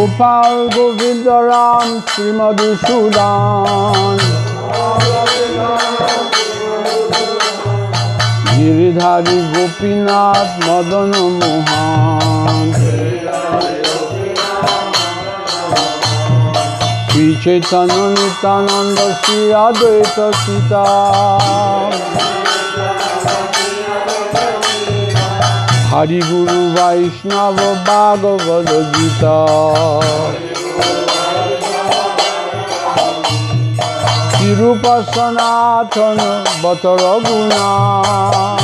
Gopal Govinda Ram Sri Madhusudan Giridhari Gopinath Madana Mohan Sri Chaitanya Nityananda Sri Advaita Sita Hari Guru Vaishnava Bhagavad Gita Shirupa Sanatana Bata Raghunath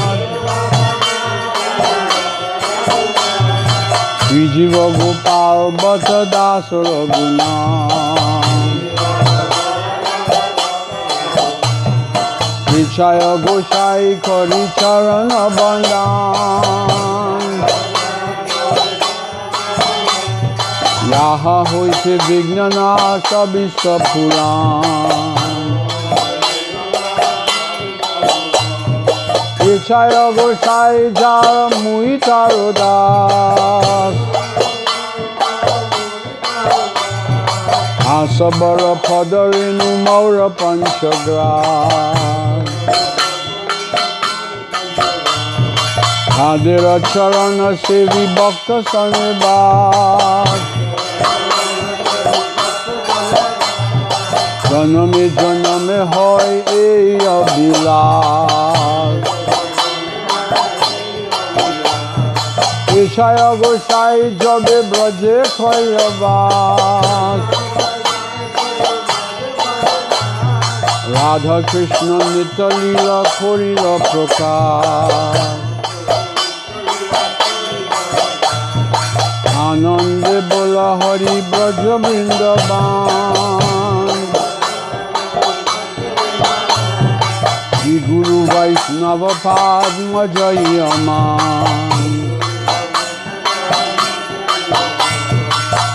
Sri Jiva Gopal Bata Das Raghunath Vichaya Goshai Kari Charana Bandhan Yaha hoite Vignanasha Vishwa Puran Vichaya Goshai Jara Muitaro Das Asabara Padarinu Maura Panchagras Hadira Charana Sevi Bhakta Sanibas Janame Janame Hoy Eya Bilas Ishaya Goshai Jabe Braje Khayabas Radha Krishna Nitya Leela Khorila Prakash Anande Bola Hari Braja Vrindavan Shri Guru Vaishnava Padma Jayaman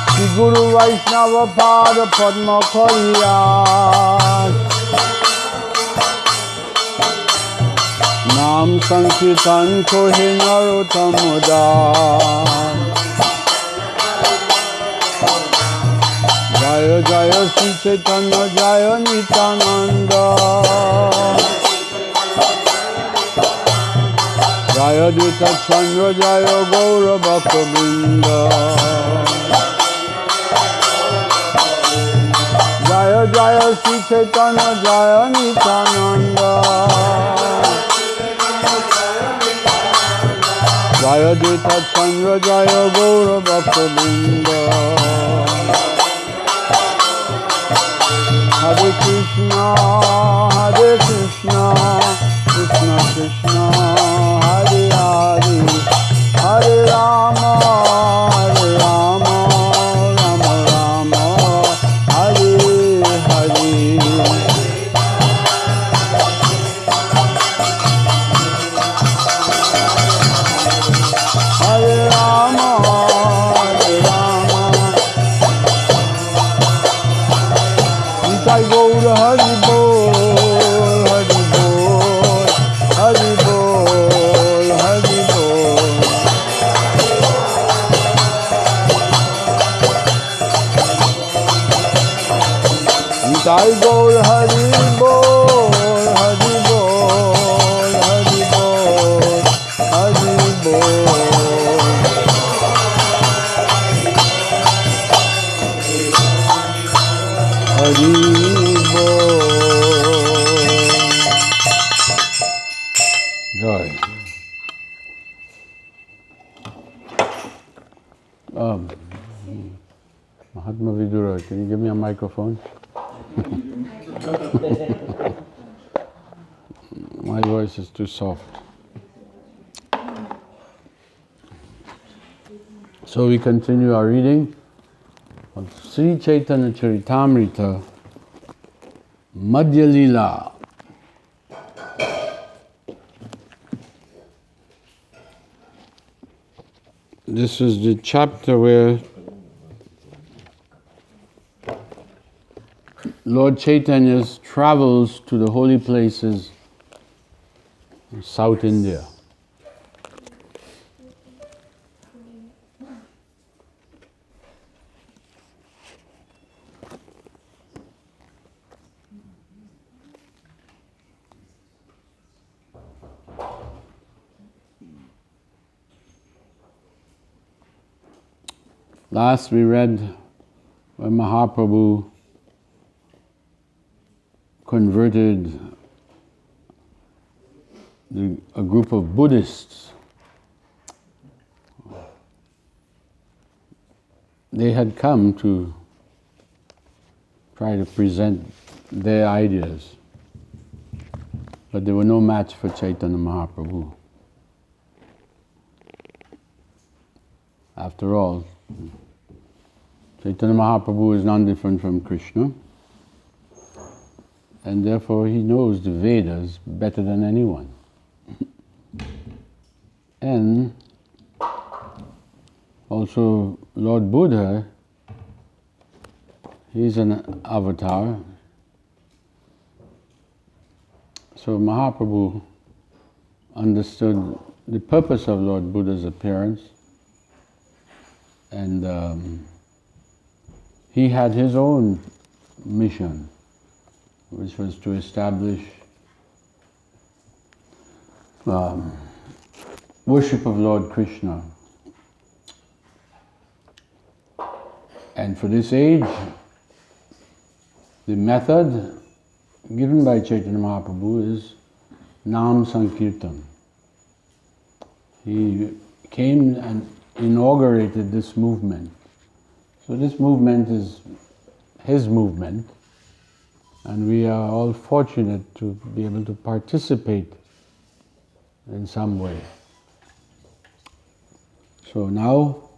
Shri Guru Vaishnava Padma Kariyash Nam Sankirtan Kohe Narottam Das Jaya Jaya Sri Chaitanya Jaya Nityananda Jaya Dita Chandra Jaya Gaura Bhakta Vrinda Jaya Jaya Sri Chaitanya Jaya Nityananda Jaya Dita Chandra Jaya Gaura Bhakta Vrinda Hare Krishna, Krishna Krishna, Hare Hare, Hare Rama, Rama Rama, Hare Hare. Hare Rama, Nitai Gaura Hari Bol, Hari Bol, Hari Bol, Hari Bol. Nitai Gaura Hari Bol, Hari Bol, Hari Bol, Hari Bol. Hari Bol. Joy. Mahatma Vidura, can you give me a microphone? My voice is too soft. So we continue our reading of Sri Chaitanya Charitamrita, Madhya Leela. This is the chapter where Lord Chaitanya's travels to the holy places in South India. Last we read when Mahaprabhu converted a group of Buddhists. They had come to try to present their ideas, but they were no match for Chaitanya Mahaprabhu. After all, Chaitanya Mahaprabhu is none different from Krishna, and therefore he knows the Vedas better than anyone. And also Lord Buddha, he's an avatar. So Mahaprabhu understood the purpose of Lord Buddha's appearance, and he had his own mission, which was to establish worship of Lord Krishna. And for this age, the method given by Chaitanya Mahaprabhu is Nam Sankirtan. He came and inaugurated this movement. So this movement is his movement, and we are all fortunate to be able to participate in some way. So now,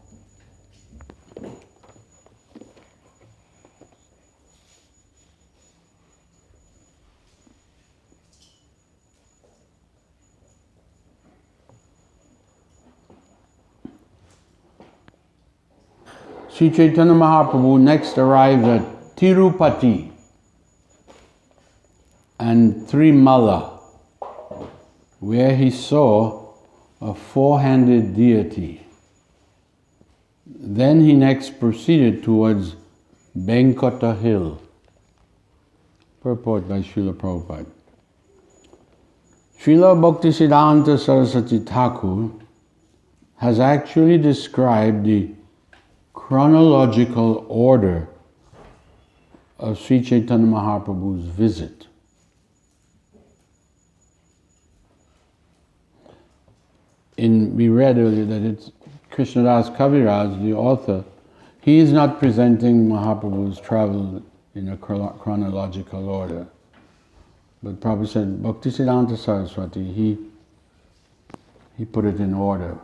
Sri Chaitanya Mahaprabhu next arrived at Tirupati and Trimala, where he saw a four-handed deity. Then he next proceeded towards Venkata Hill. Purport by Srila Prabhupada. Srila Bhaktisiddhanta Saraswati Thakur has actually described the chronological order of Sri Chaitanya Mahaprabhu's visit. We read earlier that it's Krishnadas Kaviraj, the author, he is not presenting Mahaprabhu's travel in a chronological order. But Prabhu said, Bhaktisiddhanta Saraswati, he put it in order.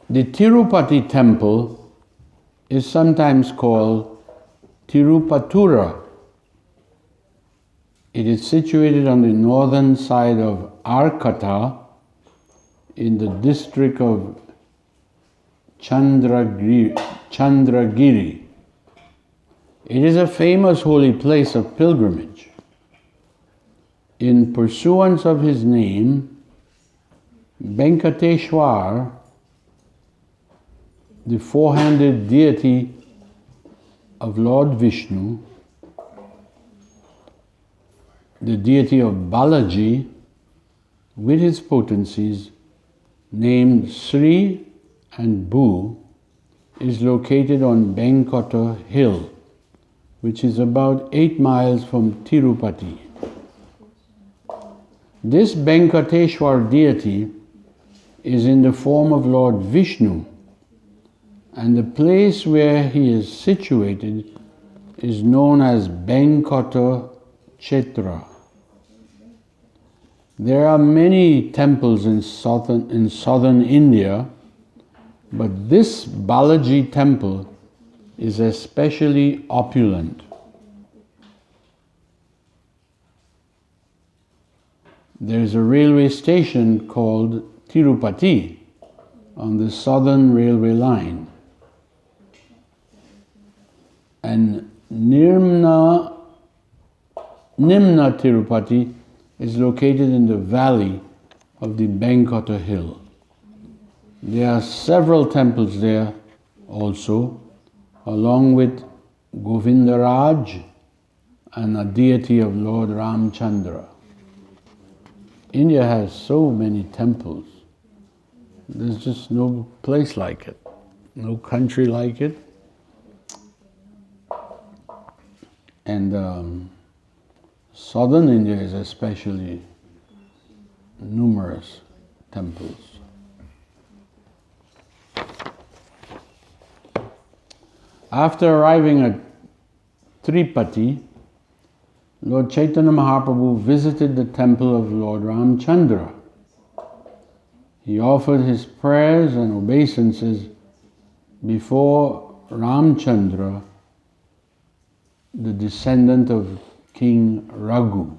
The Tirupati temple is sometimes called Tirupatura. It is situated on the northern side of Arcata in the district of Chandragiri. It is a famous holy place of pilgrimage. In pursuance of his name, Venkateshwar, the four-handed deity of Lord Vishnu, the deity of Balaji, with his potencies, named Sri and Bhu, is located on Venkata Hill, which is about 8 miles from Tirupati. This Venkateshwar deity is in the form of Lord Vishnu, and the place where he is situated is known as Venkata Kshetra. There are many temples in southern India, but this Balaji temple is especially opulent. There is a railway station called Tirupati on the southern railway line. And Nimna Tirupati is located in the valley of the Venkata Hill. There are several temples there also, along with Govindaraj and a deity of Lord Ramchandra. India has so many temples. There's just no place like it, no country like it. And southern India is especially numerous temples. After arriving at Tripati, Lord Chaitanya Mahaprabhu visited the temple of Lord Ramchandra. He offered his prayers and obeisances before Ramchandra, the descendant of King Raghu.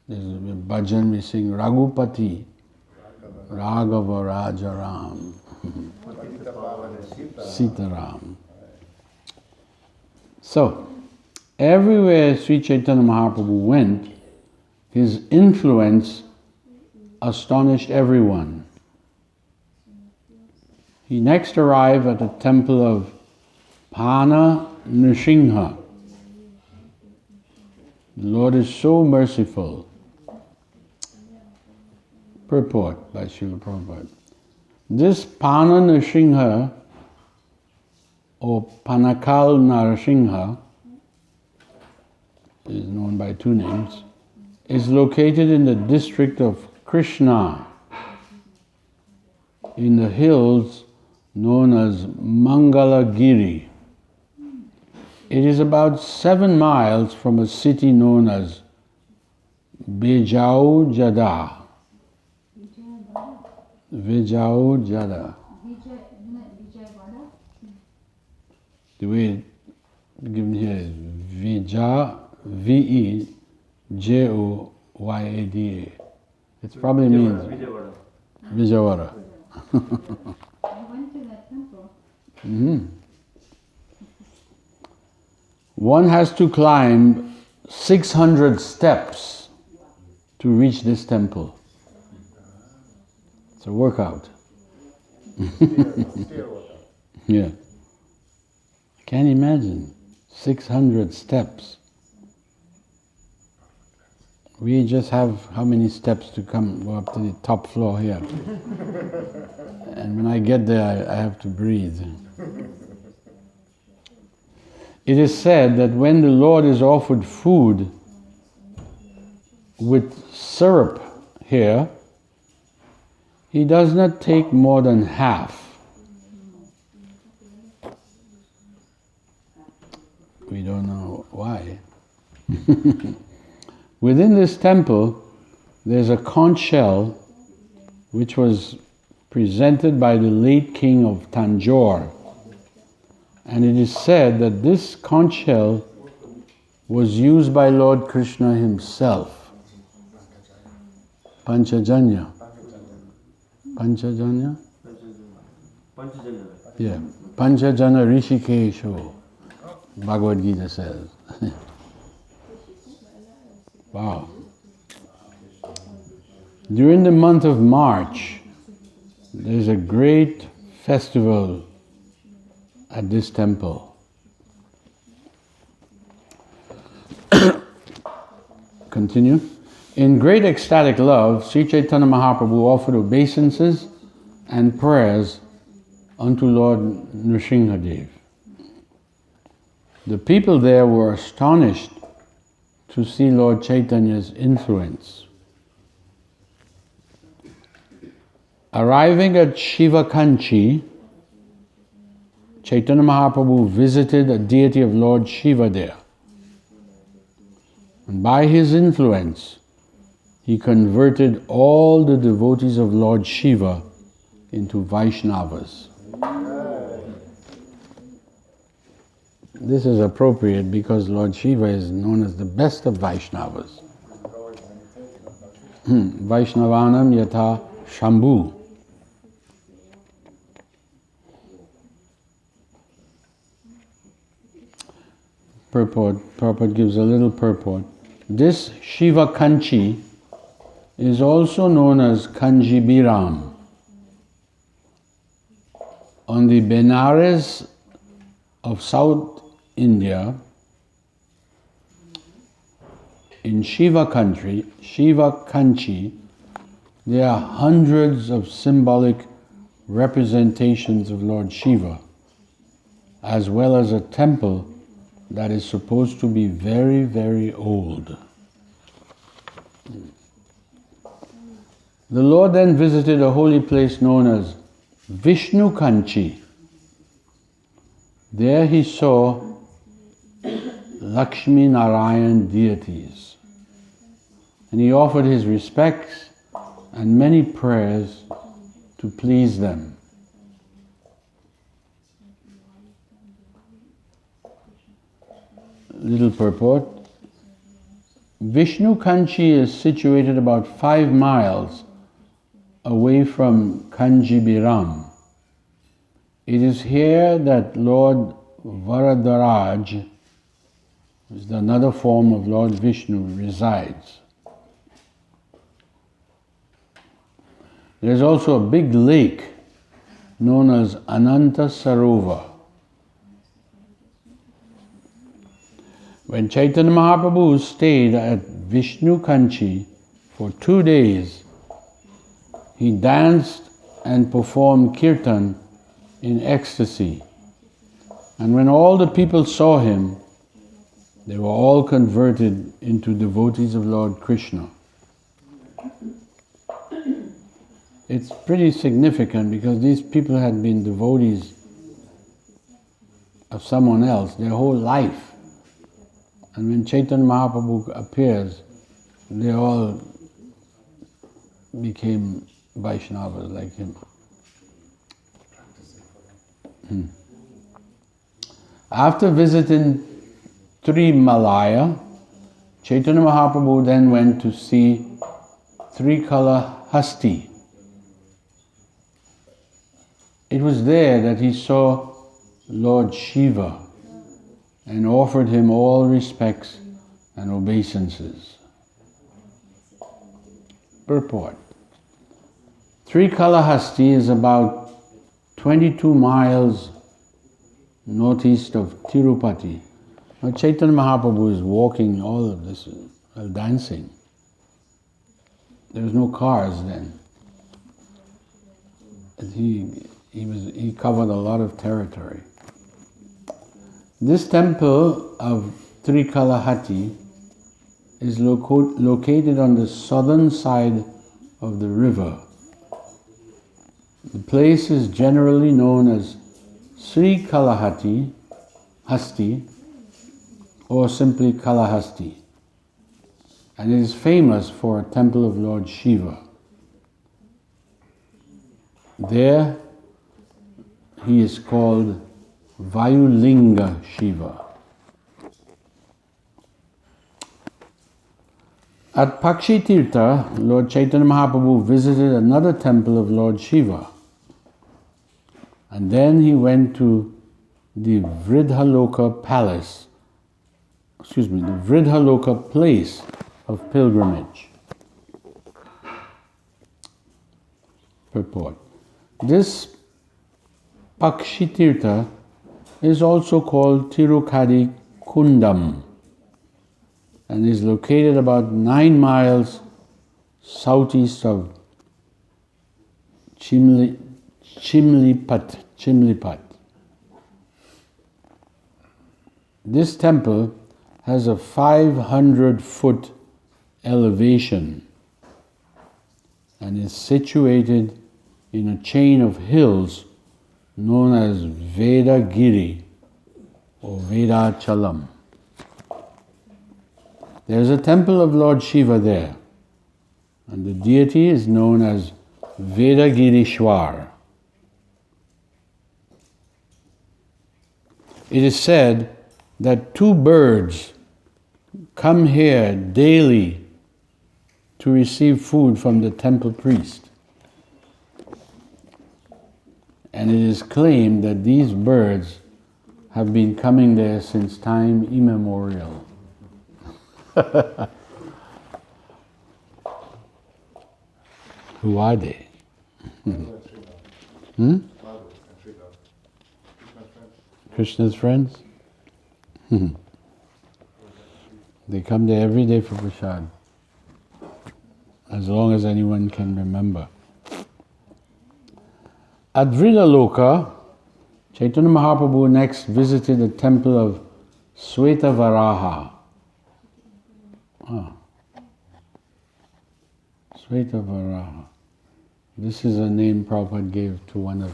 There's a bhajan we sing, Raghupati, Raghava Raja Ram, Sitaram. So, everywhere Sri Chaitanya Mahaprabhu went, his influence astonished everyone. He next arrived at the temple of Pana Nrsimha. The Lord is so merciful. Purport by Srila Prabhupada. This Pana Nrsimha, or Panakal Narasimha, is known by two names, is located in the district of Krishna, in the hills known as Mangalagiri. It is about 7 miles from a city known as Bejaujada. Bejaujada. The way it's given here is Vejauyada. It probably means Vijayawada. I went to that temple. Mm-hmm. One has to climb 600 steps to reach this temple. It's a workout. Yeah. I can't imagine 600 steps. We just have how many steps to go up to the top floor here. And when I get there, I have to breathe. It is said that when the Lord is offered food with syrup here, he does not take more than half. We don't know why. Within this temple, there's a conch shell which was presented by the late king of Tanjore. And it is said that this conch shell was used by Lord Krishna himself. Panchajanya. Panchajanya? Yeah. Panchajana Rishikesho, Bhagavad Gita says. Wow. During the month of March, there's a great festival at this temple. Continue. In great ecstatic love, Sri Chaitanya Mahaprabhu offered obeisances and prayers unto Lord Nrsimhadev. The people there were astonished to see Lord Chaitanya's influence. Arriving at Shiva Kanchi, Chaitanya Mahaprabhu visited a deity of Lord Shiva there. And by his influence, he converted all the devotees of Lord Shiva into Vaishnavas. This is appropriate because Lord Shiva is known as the best of Vaishnavas. Vaishnavanam yatha Shambhu. Purport gives a little purport. This Shiva Kanchi is also known as Kanji Biram. On the Benares of South India, in Shiva Kanchi, There are hundreds of symbolic representations of Lord Shiva, as well as a temple that is supposed to be very, very old. The Lord then visited a holy place known as Vishnu Kanchi. There he saw Lakshmi Narayan deities, and he offered his respects and many prayers to please them. Little purport. Vishnu Kanchi is situated about 5 miles away from Kanjibiram. It is here that Lord Varadaraj, which is another form of Lord Vishnu, resides. There is also a big lake known as Ananta Sarovar. When Chaitanya Mahaprabhu stayed at Vishnu Kanchi for 2 days, he danced and performed kirtan in ecstasy. And when all the people saw him, they were all converted into devotees of Lord Krishna. It's pretty significant because these people had been devotees of someone else their whole life. And when Chaitanya Mahaprabhu appears, they all became Vaishnavas like him. After visiting Trimalaya, Chaitanya Mahaprabhu then went to see Trikalahasti. It was there that he saw Lord Shiva and offered him all respects and obeisances. Purport. Trikalahasti is about 22 miles northeast of Tirupati. Now Chaitanya Mahaprabhu is walking all of this while dancing. There was no cars then. And he covered a lot of territory. This temple of Trikalahati is located on the southern side of the river. The place is generally known as Sri Kalahati, Hasti, or simply Kalahasti, and it is famous for a temple of Lord Shiva. There he is called Vayulinga Shiva. At Pakshi Tirtha, Lord Chaitanya Mahaprabhu visited another temple of Lord Shiva. And then he went to the Vridhaloka place of pilgrimage. Purport. This Pakshi Tirtha is also called Tirukadi Kundam and is located about 9 miles southeast of Chimlipat. This temple has a 500-foot elevation and is situated in a chain of hills known as Vedagiri or Vedachalam. There is a temple of Lord Shiva there, and the deity is known as Vedagirishwar. It is said that 2 birds come here daily to receive food from the temple priest. And it is claimed that these birds have been coming there since time immemorial. Who are they? Krishna's friends? They come there every day for prasad. as long as anyone can remember. At Vridaloka, Chaitanya Mahaprabhu next visited the temple of Swetavaraha. Swetavaraha. This is a name Prabhupada gave to one of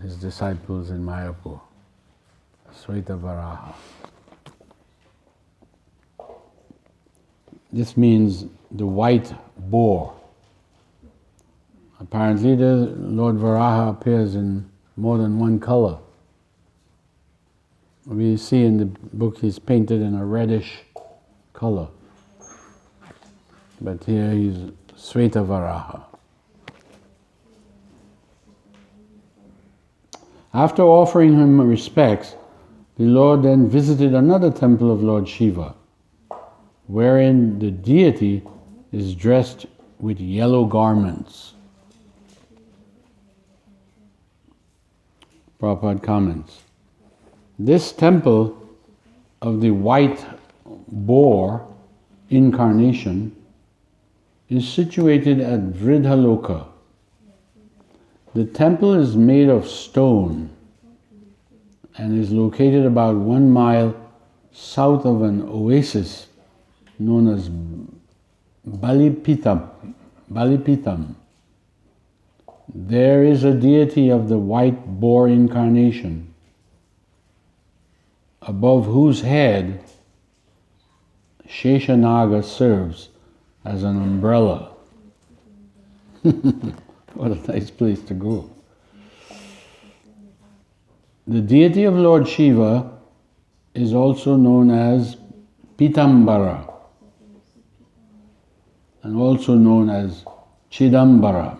his disciples in Mayapur. Swetavaraha. This means the white boar. Apparently the Lord Varaha appears in more than one color. We see in the book he's painted in a reddish color. But here he's Swetavaraha. After offering him respects, the Lord then visited another temple of Lord Shiva, wherein the deity is dressed with yellow garments. Prabhupada comments, this temple of the white boar incarnation is situated at Vridhaloka. The temple is made of stone and is located about 1 mile south of an oasis known as Balipitam. There is a deity of the white boar incarnation, above whose head Sheshanaga serves as an umbrella. What a nice place to go. The deity of Lord Shiva is also known as Pitambara and also known as Chidambara.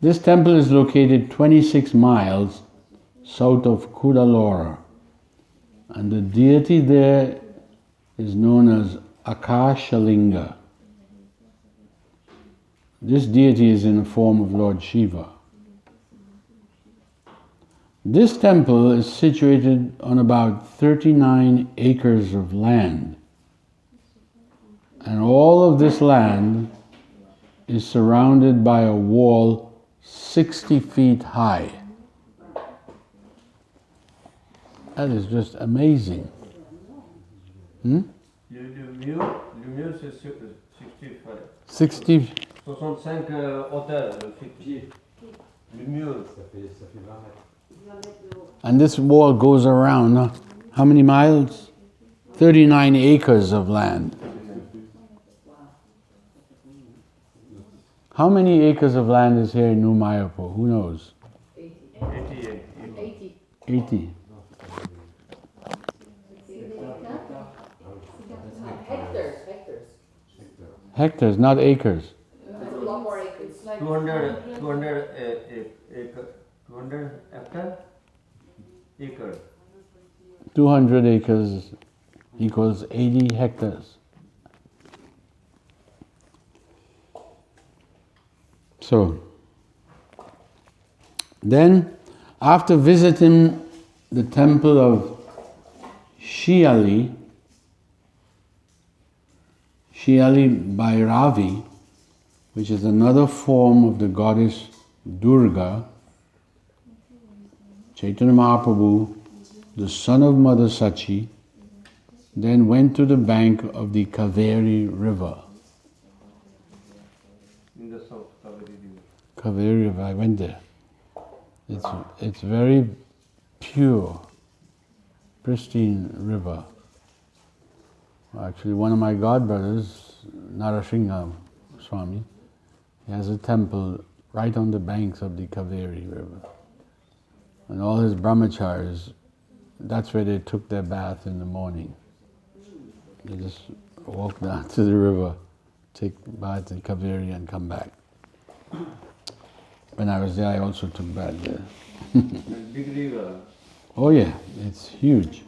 This temple is located 26 miles south of Kudalora, and the deity there is known as Akashalinga. This deity is in the form of Lord Shiva. This temple is situated on about 39 acres of land, and all of this land is surrounded by a wall 60 feet high. That is just amazing. Le mieux c'est 65. 60. 65 hauteur, le pied. Le mieux. Ça fait 20 mètres. And this wall goes around, how many miles? 39 acres of land. How many acres of land is here in New Mayapur? Who knows? 80. Hectares, not acres. 200 hectare? Acre. 200 acres equals 80 hectares. So, then after visiting the temple of Shiali Bhairavi, which is another form of the goddess Durga, Chaitanya Mahaprabhu, the son of Mother Sachi, then went to the bank of the Kaveri river. In the south, Kaveri River. Kaveri river, I went there. It's very pure, pristine river. Actually, one of my godbrothers, Narasingha Swami, he has a temple right on the banks of the Kaveri river. And all his brahmacharis, that's where they took their bath in the morning. They just walk down to the river, take bath in Kaveri and come back. When I was there, I also took bath there. Big river. Oh yeah, it's huge.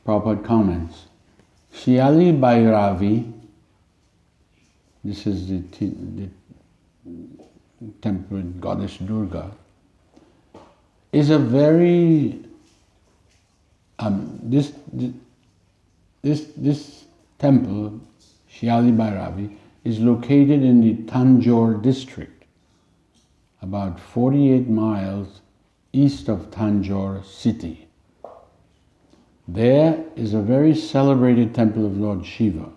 Prabhupada comments, Shiali Bhairavi, this is the temple goddess Durga, is a very This temple, Shiali Bhairavi, is located in the Tanjore district, about 48 miles east of Tanjore city. There is a very celebrated temple of Lord Shiva,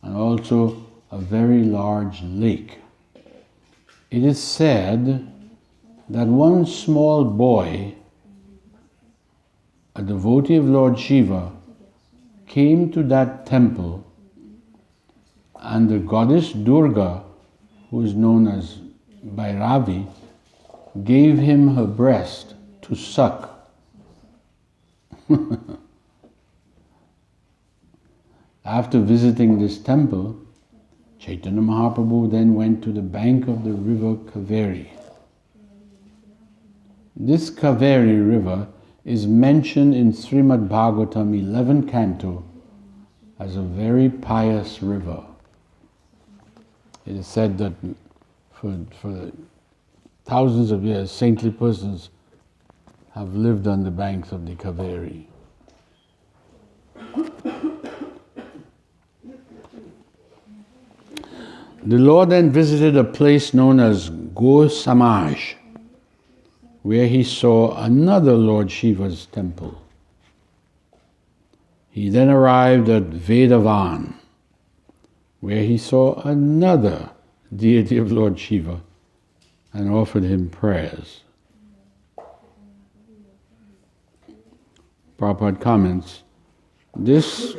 and also a very large lake. It is said that one small boy, a devotee of Lord Shiva, came to that temple, and the goddess Durga, who is known as Bhairavi, gave him her breast to suck. After visiting this temple, Chaitanya Mahaprabhu then went to the bank of the river Kaveri. This Kaveri river is mentioned in Srimad Bhagavatam 11th canto as a very pious river. It is said that for thousands of years, saintly persons have lived on the banks of the Kaveri. The Lord then visited a place known as Go Samaj, where he saw another Lord Shiva's temple. He then arrived at Vedavan, where he saw another deity of Lord Shiva and offered him prayers. Prabhupada comments, this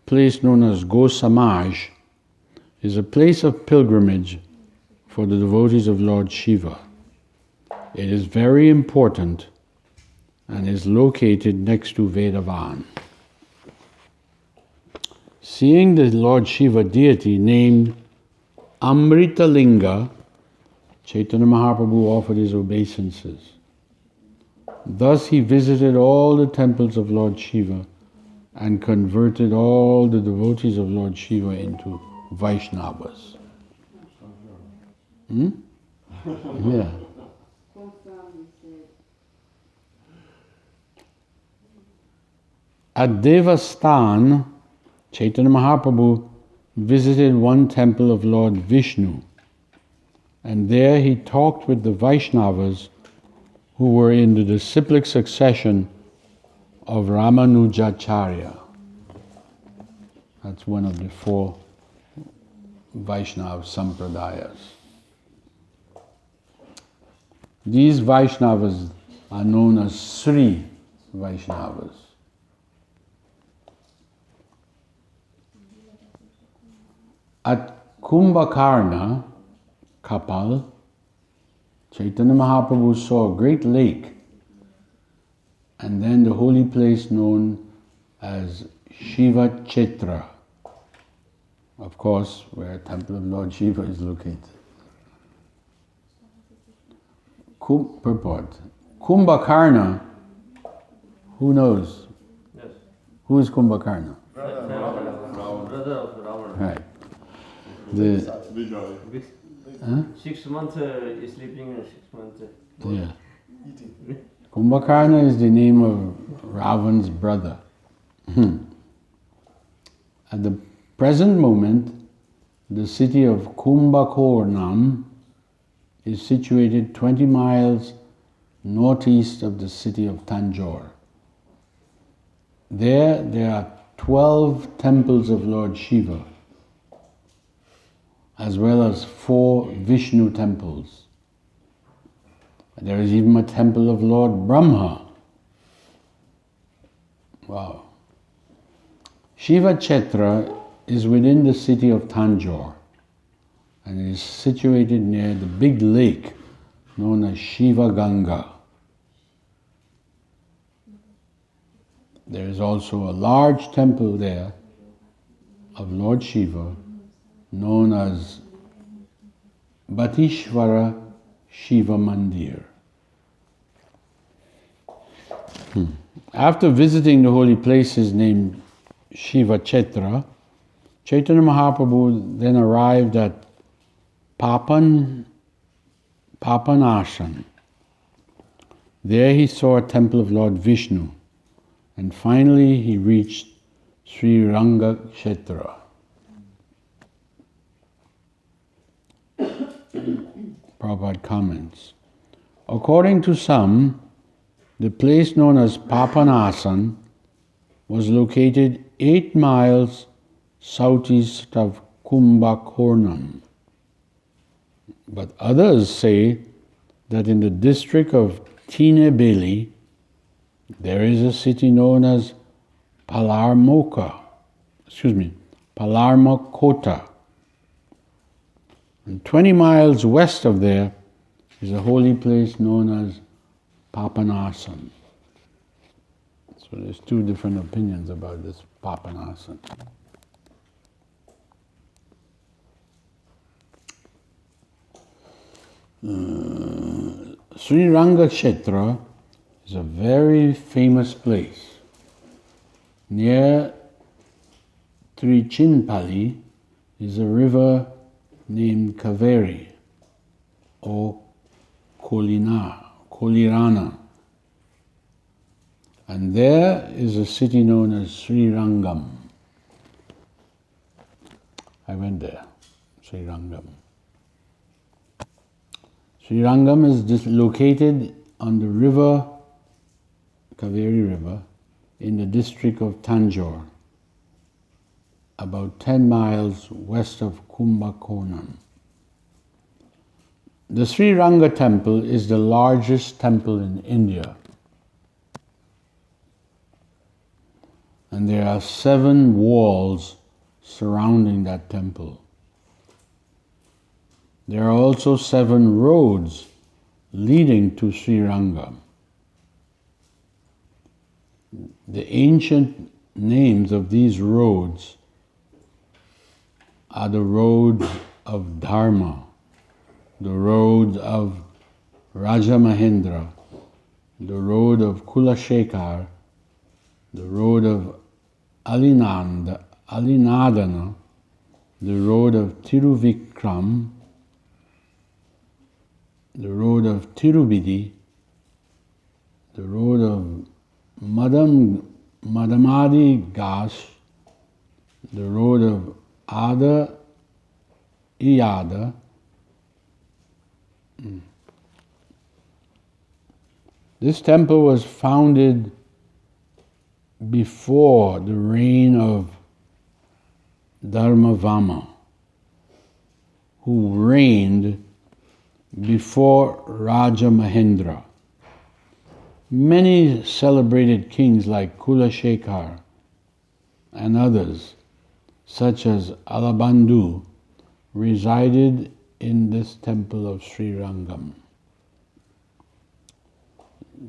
place known as Go Samaj is a place of pilgrimage for the devotees of Lord Shiva. It is very important and is located next to Vedavan. Seeing the Lord Shiva deity named Amritalinga, Chaitanya Mahaprabhu offered his obeisances. Thus he visited all the temples of Lord Shiva and converted all the devotees of Lord Shiva into Vaishnavas. Yeah. At Devasthan, Chaitanya Mahaprabhu visited one temple of Lord Vishnu, and there he talked with the Vaishnavas who were in the disciplic succession of Ramanujacharya. That's one of the four Vaishnava Sampradayas. These Vaishnavas are known as Sri Vaishnavas. At Kumbhakarna, Kapal, Chaitanya Mahaprabhu saw a great lake, and then the holy place known as Shiva Kshetra, of course, where Temple of Lord Shiva is located. Purport. Kumbhakarna, who knows? Yes. Who is Kumbhakarna? Brother of Ravana. Right. 6 months is sleeping and 6 months. Yeah. Kumbhakarna is the name of Ravan's brother. At the present moment, the city of Kumbhakarnam is situated 20 miles northeast of the city of Tanjore. There are 12 temples of Lord Shiva, as well as 4 Vishnu temples. There is even a temple of Lord Brahma. Wow. Shiva Kshetra is within the city of Tanjore, and it is situated near the big lake known as Shiva Ganga. There is also a large temple there of Lord Shiva known as Bhatishvara Shiva Mandir. After visiting the holy places named Shiva Kshetra, Chaitanya Mahaprabhu then arrived at Papanashan. There he saw a temple of Lord Vishnu, and finally he reached Srirangam Kshetra. Prabhupada comments. According to some, the place known as Papanasan was located 8 miles southeast of Kumbakonam. But others say that in the district of Tinebeli, there is a city known as Palarmokota. And 20 miles west of there is a holy place known as Papanasan. So there's 2 different opinions about this Papanasan. Srirangam Kshetra is a very famous place. Near Trichinpalli is a river named Kaveri or Kolirana. And there is a city known as Srirangam. I went there, Srirangam. Srirangam is located on the river, Kaveri River, in the district of Tanjore, about 10 miles west of Kumbakonam. The Sriranga temple is the largest temple in India. And there are 7 walls surrounding that temple. There are also 7 roads leading to Srirangam. The ancient names of these roads are the roads of Dharma, the road of Raja Mahendra, the road of Kulashekar, the road of Alinadana, the road of Tiruvikram, the road of Tirubidi, the road of Madamadi Gash, the road of Ada Iyada, This temple was founded before the reign of Dharmavama, who reigned before Raja Mahendra. Many celebrated kings like Kulashekar and others, such as Alabandhu, resided in this temple of Srirangam.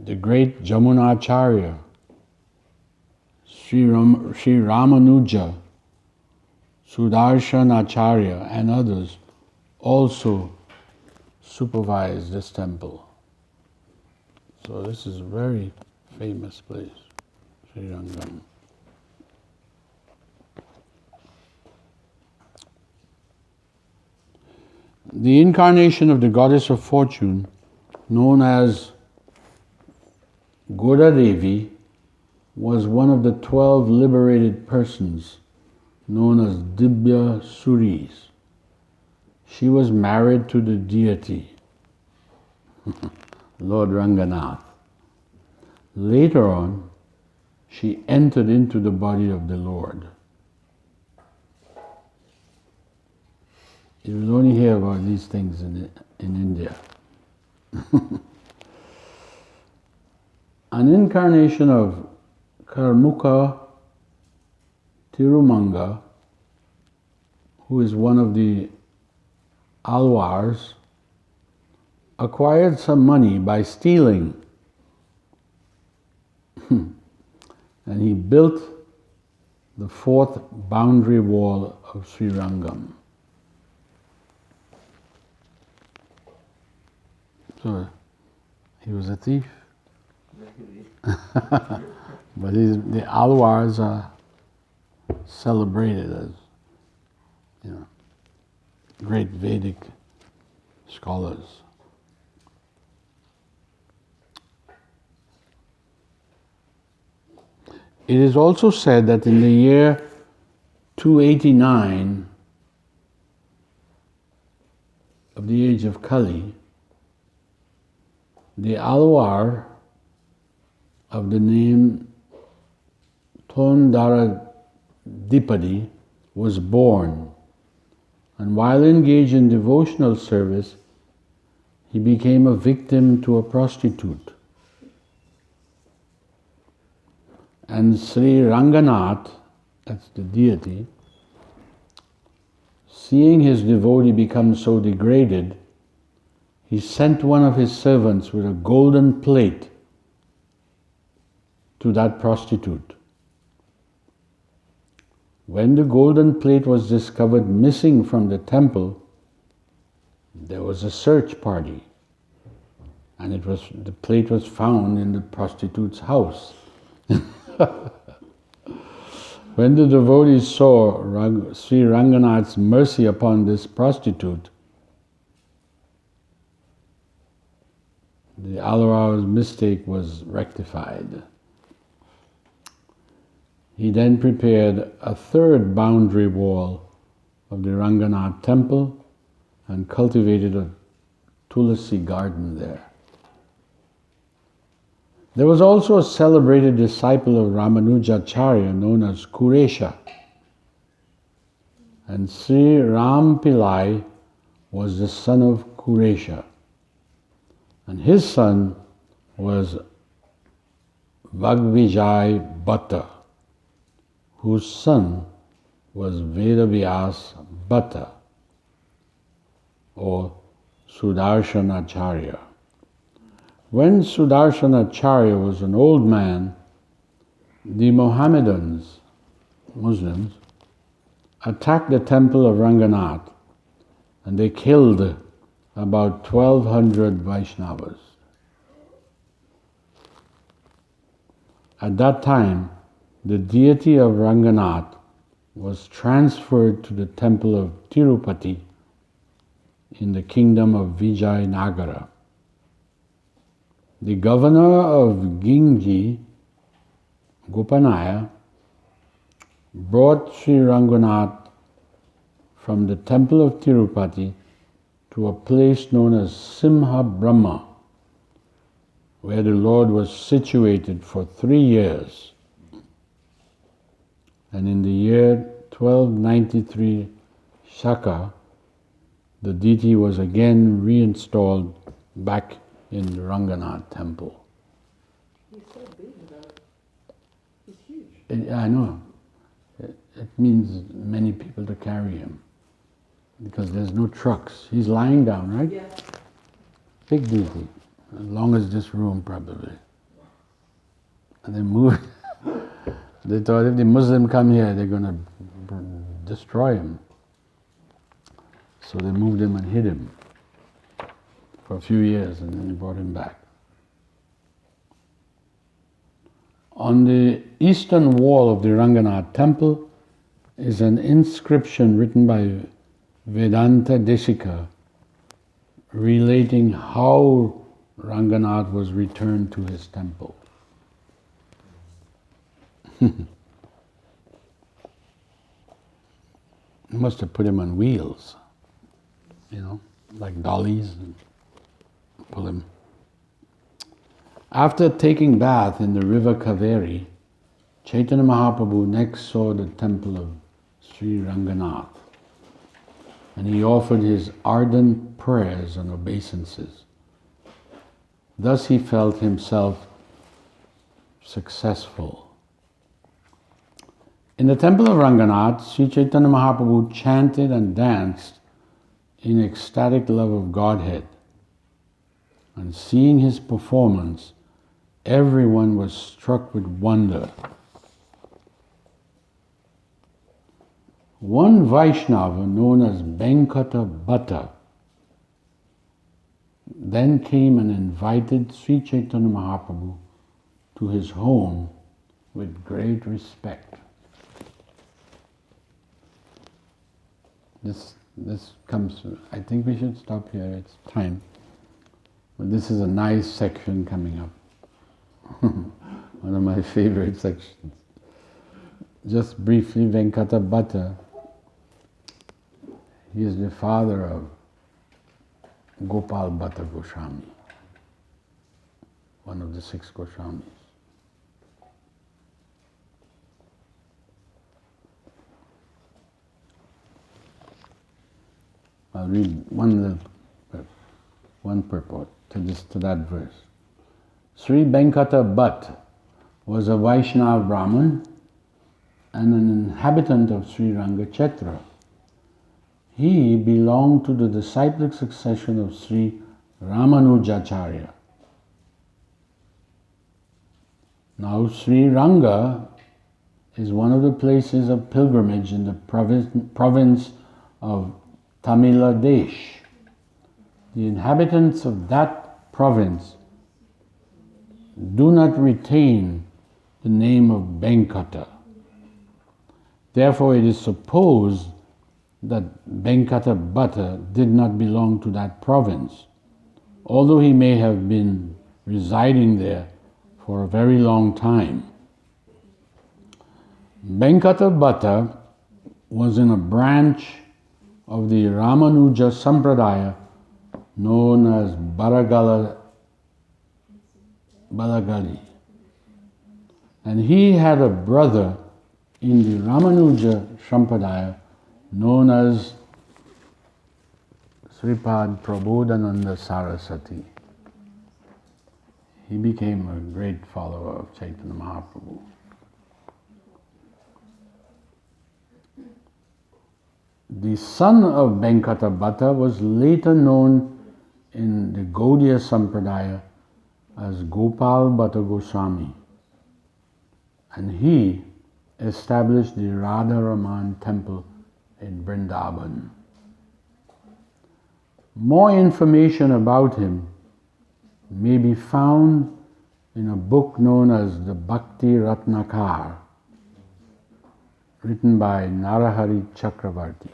The great Jamunacharya, Sri Ramanuja, Sudarshanacharya and others also supervised this temple. So this is a very famous place, Srirangam. The incarnation of the goddess of fortune, known as Goda Devi, was one of the 12 liberated persons known as Dibya Suris. She was married to the deity, Lord Ranganath. Later on, she entered into the body of the Lord. You will only hear about these things in India. An incarnation of Karmuka Tirumanga, who is one of the Alwars, acquired some money by stealing. And he built the 4th boundary wall of Srirangam. So he was a thief. But the Alwars are celebrated as, great Vedic scholars. It is also said that in the year 289 of the age of Kali, the Alwar of the name Tondara Dipadi was born, and while engaged in devotional service, he became a victim to a prostitute. And Sri Ranganath, that's the deity, seeing his devotee become so degraded, he sent one of his servants with a golden plate to that prostitute. When the golden plate was discovered missing from the temple, there was a search party, and the plate was found in the prostitute's house. When the devotees saw Sri Ranganath's mercy upon this prostitute, the Alwar's mistake was rectified. He then prepared a third boundary wall of the Ranganath temple and cultivated a tulsi garden there. There was also a celebrated disciple of Ramanujacharya known as Kuresha, and Sri Ram Pillai was the son of Kuresha, and his son was Vagvijay Bhatta, whose son was Vedavyas Bhatta or Sudarshanacharya. When Sudarshanacharya was an old man, the Muslims, attacked the temple of Ranganath, and they killed about 1,200 Vaishnavas. At that time, the deity of Ranganath was transferred to the temple of Tirupati in the kingdom of Vijayanagara. The governor of Gingi, Gopanaya, brought Sri Ranganath from the temple of Tirupati to a place known as Simha Brahma, where the Lord was situated for 3 years. And in the year 1293 Shaka, the deity was again reinstalled back in the Ranganath temple. He's so big though. He's huge. I know. It means many people to carry him because there's no trucks. He's lying down, right? Yeah. Big deity, as long as this room probably. And they moved. They thought if the Muslim come here, they're going to destroy him. So they moved him and hid him for a few years, and then brought him back. On the eastern wall of the Ranganath temple is an inscription written by Vedanta Desika relating how Ranganath was returned to his temple. Must have put him on wheels, like dollies, and pull him. After taking bath in the River Kaveri, Chaitanya Mahaprabhu next saw the temple of Sri Ranganath, and he offered his ardent prayers and obeisances. Thus he felt himself successful. In the temple of Ranganath, Sri Chaitanya Mahaprabhu chanted and danced in ecstatic love of Godhead. And seeing his performance, everyone was struck with wonder. One Vaishnava known as Venkata Bhatta then came and invited Sri Chaitanya Mahaprabhu to his home with great respect. This comes, I think we should stop here, it's time. But this is a nice section coming up. One of my favorite sections. just briefly, Venkata Bhatta, he is the father of Gopal Bhatta Goswami, one of the 6 Goswamis. I'll read one purport to that verse. Sri Venkata Bhatt was a Vaishnava Brahmin and an inhabitant of Srirangam Kshetra. He belonged to the disciplic succession of Sri Ramanujacharya. Now Sriranga is one of the places of pilgrimage in the province of Tamil Nadu. The inhabitants of that province do not retain the name of Venkata. Therefore it is supposed that Venkata Bhatta did not belong to that province, although he may have been residing there for a very long time. Venkata Bhatta was in a branch of the Ramanuja Sampradaya known as Balagali. And he had a brother in the Ramanuja Sampradaya known as Sripad Prabodhananda Saraswati. He became a great follower of Chaitanya Mahaprabhu. The son of Venkata Bhatta was later known in the Gaudiya Sampradaya as Gopal Bhatta Goswami, and he established the Radha Raman temple in Vrindavan. More information about him may be found in a book known as the Bhakti Ratnakar, written by Narahari Chakravarti.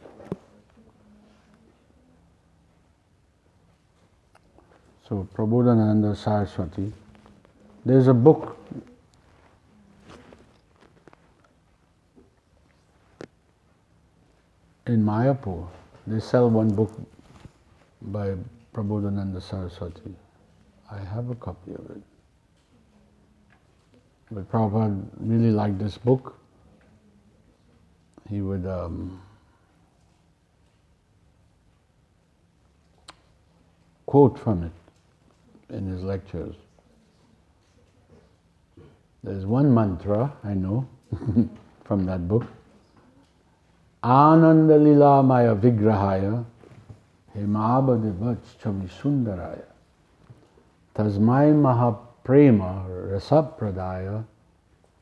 So Prabodhananda Saraswati, there's a book in Mayapur. They sell one book by Prabodhananda Saraswati. I have a copy of it. But Prabhupada really liked this book. He would quote from it in his lectures. There's one mantra I know from that book. Ananda Lila Maya Vigrahaya Hemabadivach Chavi Sundaraya Tasmai Mahaprema Rasapradaya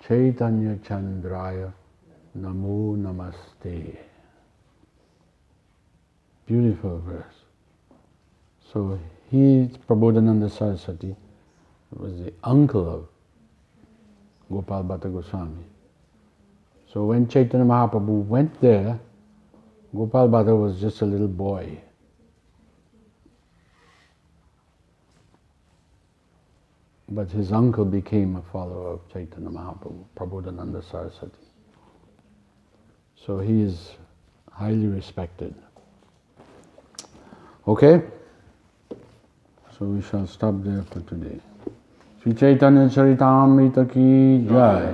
Chaitanya Chandraya Namo Namaste. Beautiful verse. So Prabodhananda Saraswati, was the uncle of Gopal Bhatta Goswami. So when Chaitanya Mahaprabhu went there, Gopal Bhatta was just a little boy. But his uncle became a follower of Chaitanya Mahaprabhu, Prabodhananda Saraswati. So he is highly respected. Okay? So we shall stop there for today. Sri Chaitanya Charitamrita ki jai.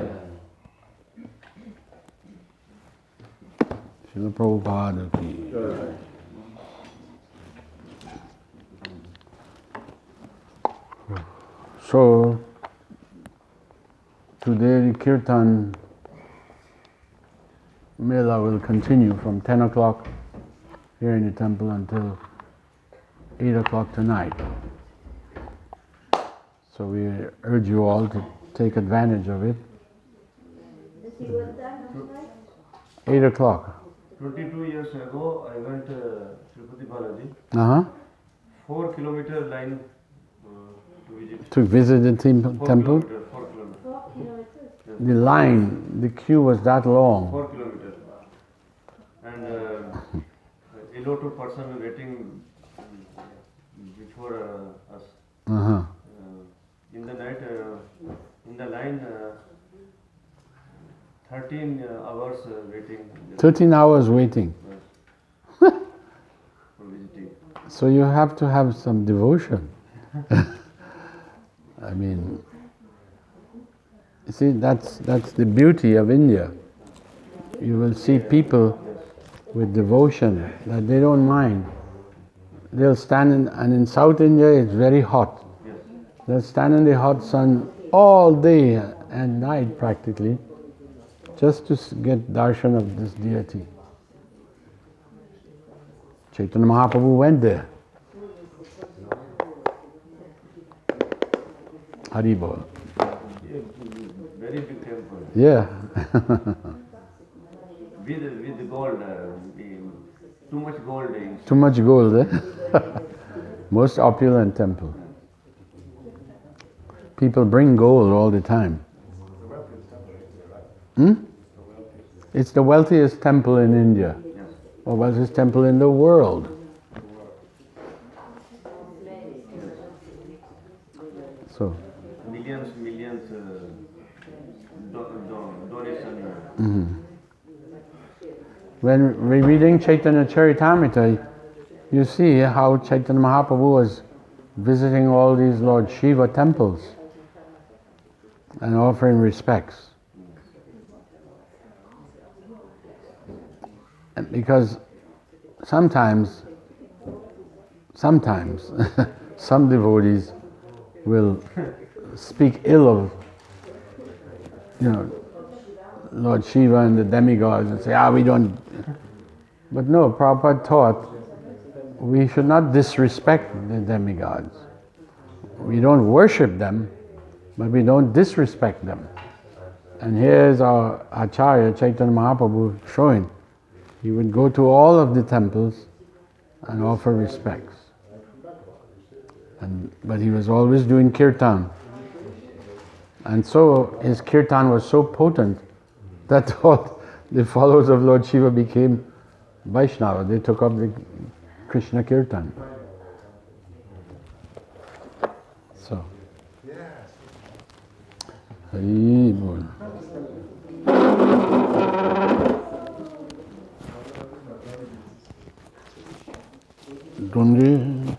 Srila Prabhupada ki jai. So, today the Kirtan Mela will continue from 10 o'clock here in the temple until 8 o'clock tonight. So we urge you all to take advantage of it. 8 o'clock. 22 years ago, I went to Tirupati Balaji. 4 kilometer line to visit. To visit the temple? 4 kilometers. The line, the queue was that long. 4 kilometers. And a lot of person waiting before us. In the night, in the line, 13 hours waiting. 13 hours waiting. For visiting. So you have to have some devotion. I mean, you see, that's the beauty of India. You will see people with devotion that they don't mind. They'll stand and in South India it's very hot. Yes. They'll stand in the hot sun all day and night practically, just to get darshan of this deity. Chaitanya Mahaprabhu went there. Haribol. Very big temple. Yeah. With gold, too much gold. Too much gold, eh? Most opulent temple. People bring gold all the time. It's the wealthiest temple in India. Yes. Or wealthiest temple in the world. So. Millions donation. When we're reading Chaitanya Charitamrita, you see how Chaitanya Mahaprabhu was visiting all these Lord Shiva temples and offering respects. And because sometimes some devotees will speak ill of, Lord Shiva and the demigods and say, we don't. But no, Prabhupada taught we should not disrespect the demigods. We don't worship them, but we don't disrespect them. And here's our Acharya, Chaitanya Mahaprabhu, showing. He would go to all of the temples and offer respects. But he was always doing kirtan. And so his kirtan was so potent that all the followers of Lord Shiva became Vaishnava. They took up the Krishna kirtan. So. Hari Bol. Donde?